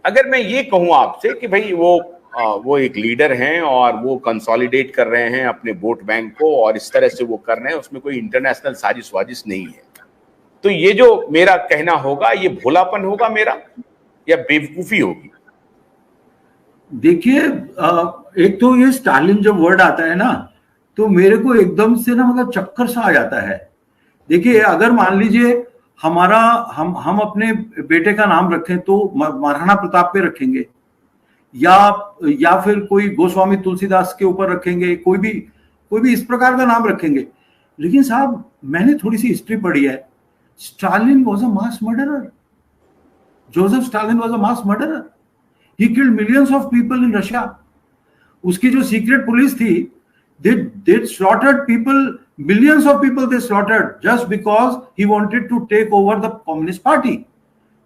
अगर मैं ये कहूं आपसे कि भाई वो एक लीडर हैं और वो कंसोलिडेट कर रहे हैं अपने वोट बैंक को और इस तरह से वो कर रहे हैं, उसमें कोई इंटरनेशनल साजिश वाजिश नहीं है, तो ये जो मेरा कहना होगा ये भोलापन होगा मेरा या बेवकूफी होगी? देखिए, एक तो ये स्टालिन जब वर्ड आता है ना, तो मेरे को एकदम से ना मतलब चक्कर सा आ जाता है। देखिए, अगर मान लीजिए हमारा हम अपने बेटे का नाम रखें तो महाराणा प्रताप पे रखेंगे, या फिर कोई गोस्वामी तुलसीदास के ऊपर रखेंगे, कोई भी इस प्रकार का नाम रखेंगे। लेकिन साहब, मैंने थोड़ी सी हिस्ट्री पढ़ी है। Stalin was a mass murderer. Joseph Stalin was a mass murderer. He killed millions of people in Russia. उसकी जो सीक्रेट पुलिस थी, they slaughtered people, millions of people they slaughtered just because he wanted to take over the communist party.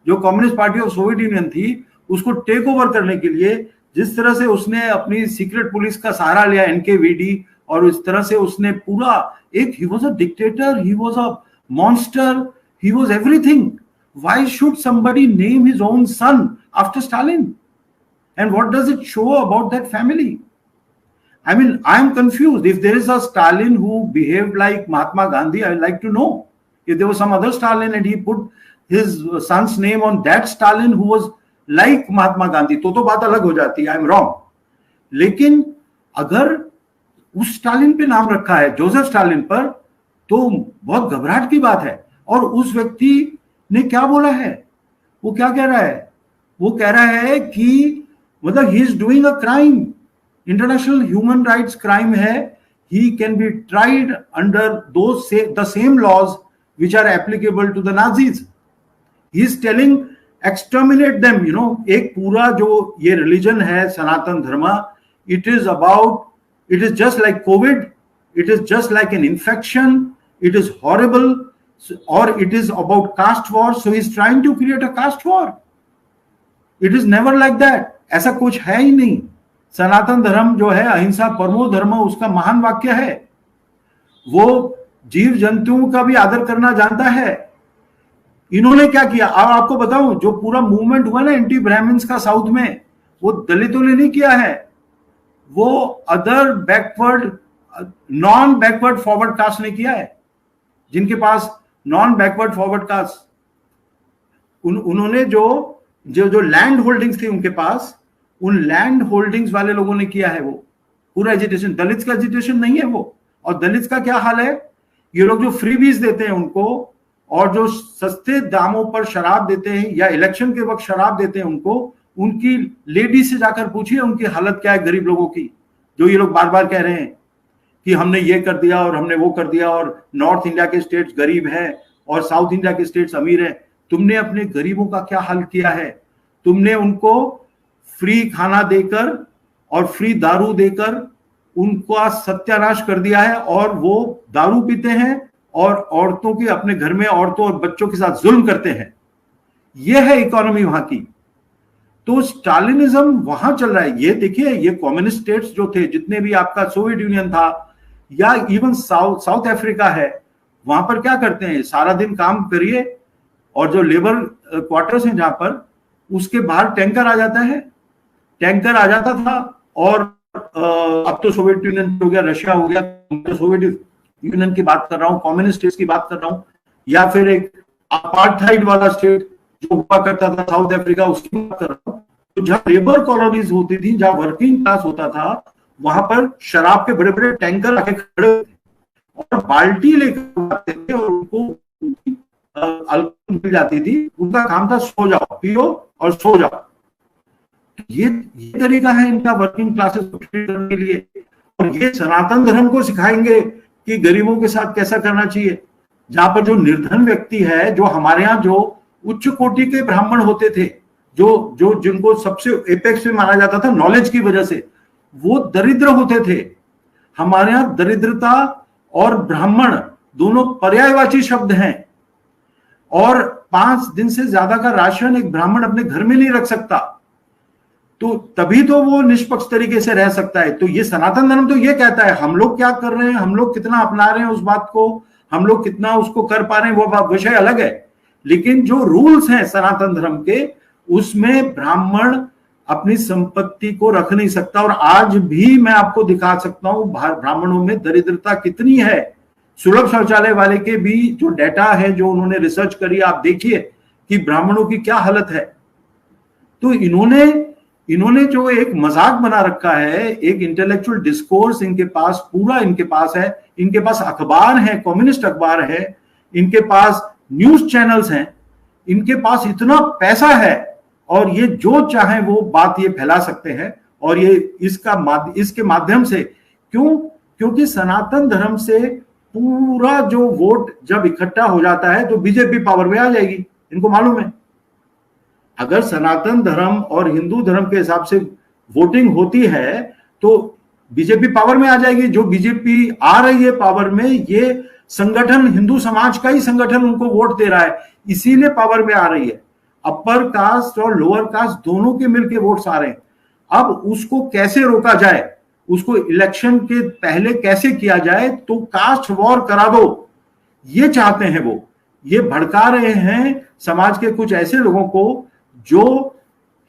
जो communist party of Soviet union थी, उसको take over करने के लिए जिस तरह से उसने अपनी सीक्रेट पुलिस का सहारा लिया, एनकेवीडी, और इस तरह से उसने पूरा एक, he was a dictator, he was a monster, he was everything. Why should somebody name his own son after Stalin? And what does it show about that family? I mean, I am confused. If there is a Stalin who behaved like Mahatma Gandhi, I would like to know. If there was some other Stalin and he put his son's name on that Stalin who was like Mahatma Gandhi, तो बात अलग हो जाती है, I am wrong. लेकिन अगर उस Stalin पे नाम रखा है, जोसेफ स्टालिन पर, तो बहुत घबराहट की बात है। और उस व्यक्ति ने क्या बोला है, वो क्या कह रहा है? वो कह रहा है कि मतलब he is doing a crime. International human rights crime है। he can be tried under the same laws which are applicable to the Nazis. He is telling exterminate them. एक पूरा जो ये रिलीजन है सनातन धर्म, it is just like COVID, it is just like an infection, it is horrible, or it is about caste war, so he is trying to create a caste war. It is never like that. ऐसा कुछ है ही नहीं। सनातन धर्म जो है, अहिंसा परमो धर्म, उसका महान वाक्य है। वो जीव जंतुओं का भी आदर करना जानता है। इन्होंने क्या किया, अब आपको बताऊं, जो पूरा मूवमेंट हुआ ना एंटी ब्राह्मण्स का साउथ में, वो दलितों ने नहीं किया है, वो other non backward forward caste ने किया है। जिनके पास नॉन बैकवर्ड फॉरवर्ड कास्ट, उन्होंने जो लैंड होल्डिंग्स थी उनके पास, उन लैंड होल्डिंग्स वाले लोगों ने किया है वो पूरा एजिटेशन। दलित का एजिटेशन नहीं है वो। और दलित का क्या हाल है, ये लोग जो फ्रीबीज देते हैं उनको, और जो सस्ते दामों पर शराब देते हैं या इलेक्शन के वक्त शराब देते हैं उनको, उनकी लेडी से जाकर पूछिए उनकी हालत क्या है, गरीब लोगों की। जो ये लोग बार बार कह रहे हैं कि हमने ये कर दिया और हमने वो कर दिया, और नॉर्थ इंडिया के स्टेट्स गरीब है और साउथ इंडिया के स्टेट्स अमीर है। तुमने अपने गरीबों का क्या हाल किया है? तुमने उनको फ्री खाना देकर और फ्री दारू देकर उनका सत्यानाश कर दिया है, और वो दारू पीते हैं और औरतों के, अपने घर में औरतों और बच्चों के साथ जुल्म करते हैं। ये है इकोनॉमी वहां की। तो स्टालिनिज्म वहां चल रहा है। ये देखिए, ये कम्युनिस्ट स्टेट्स जो थे, जितने भी आपका सोवियत यूनियन था या इवन साउथ अफ्रीका है, वहां पर क्या करते हैं, सारा दिन काम करिए और जो लेबर क्वार्टर्स हैं जहां पर, उसके बाहर टैंकर आ जाता है। टैंकर आ जाता था, और अब तो सोवियत यूनियन हो गया, रशिया हो गया, तो सोवियत यूनियन की बात कर रहा हूं, कम्युनिस्ट स्टेट्स की बात कर रहा हूं, या फिर एक अपार्थाइड वाला स्टेट जो हुआ करता था साउथ अफ्रीका, उसकी बात कर रहा हूं। तो जहां लेबर कॉलोनीज होती थी, जहां वर्किंग क्लास होता था, वहां पर शराब के बड़े बड़े टैंकर आके खड़े होते और बाल्टी लेकर आते थे, और उनको अल्कोहल मिल जाती थी। उनका काम था सो जाओ, पियो और सो जाओ। ये तरीका है इनका वर्किंग क्लासेस को ट्रीट करने के लिए। और ये सनातन धर्म को सिखाएंगे कि गरीबों के साथ कैसा करना चाहिए। जहां पर जो निर्धन व्यक्ति है, जो हमारे यहाँ जो उच्च कोटि के ब्राह्मण होते थे, जो जिनको सबसे एपेक्स में माना जाता था नॉलेज की वजह से, वो दरिद्र होते थे। हमारे यहाँ दरिद्रता और ब्राह्मण दोनों पर्यायवाची शब्द हैं। और 5 दिन से ज्यादा का राशन एक ब्राह्मण अपने घर में नहीं रख सकता, तो तभी तो वो निष्पक्ष तरीके से रह सकता है। तो ये सनातन धर्म तो ये कहता है, हम लोग क्या कर रहे हैं, हम लोग कितना अपना रहे हैं उस बात को, हम लोग कितना उसको कर पा रहे हैं, वो विषय अलग है। लेकिन जो रूल्स हैं सनातन धर्म के, उसमें ब्राह्मण अपनी संपत्ति को रख नहीं सकता। और आज भी मैं आपको दिखा सकता हूं ब्राह्मणों में दरिद्रता कितनी है। सुलभ शौचालय वाले के भी जो डेटा है, जो उन्होंने रिसर्च करी, आप देखिए कि ब्राह्मणों की क्या हालत है। तो इन्होंने जो एक मजाक बना रखा है, एक इंटेलेक्चुअल डिस्कोर्स इनके पास पूरा इनके पास है। इनके पास अखबार है, कम्युनिस्ट अखबार है, इनके पास न्यूज चैनल्स हैं, इनके पास इतना पैसा है और ये जो चाहे वो बात ये फैला सकते हैं। और ये इसके माध्यम से क्योंकि सनातन धर्म से पूरा जो वोट जब इकट्ठा हो जाता है तो बीजेपी पावर में आ जाएगी, इनको मालूम है। अगर सनातन धर्म और हिंदू धर्म के हिसाब से वोटिंग होती है तो बीजेपी पावर में आ जाएगी। जो बीजेपी आ रही है पावर में, ये संगठन हिंदू समाज का ही संगठन उनको वोट दे रहा है, इसीलिए पावर में आ रही है। अपर कास्ट और लोअर कास्ट दोनों के मिलकर वोट्स आ रहे हैं। अब उसको कैसे रोका जाए, उसको इलेक्शन के पहले कैसे किया जाए, तो कास्ट वॉर करा दो, ये चाहते हैं वो। ये भड़का रहे हैं समाज के कुछ ऐसे लोगों को जो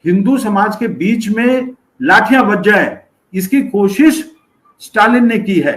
हिंदू समाज के बीच में लाठियां बज जाए, इसकी कोशिश स्टालिन ने की है।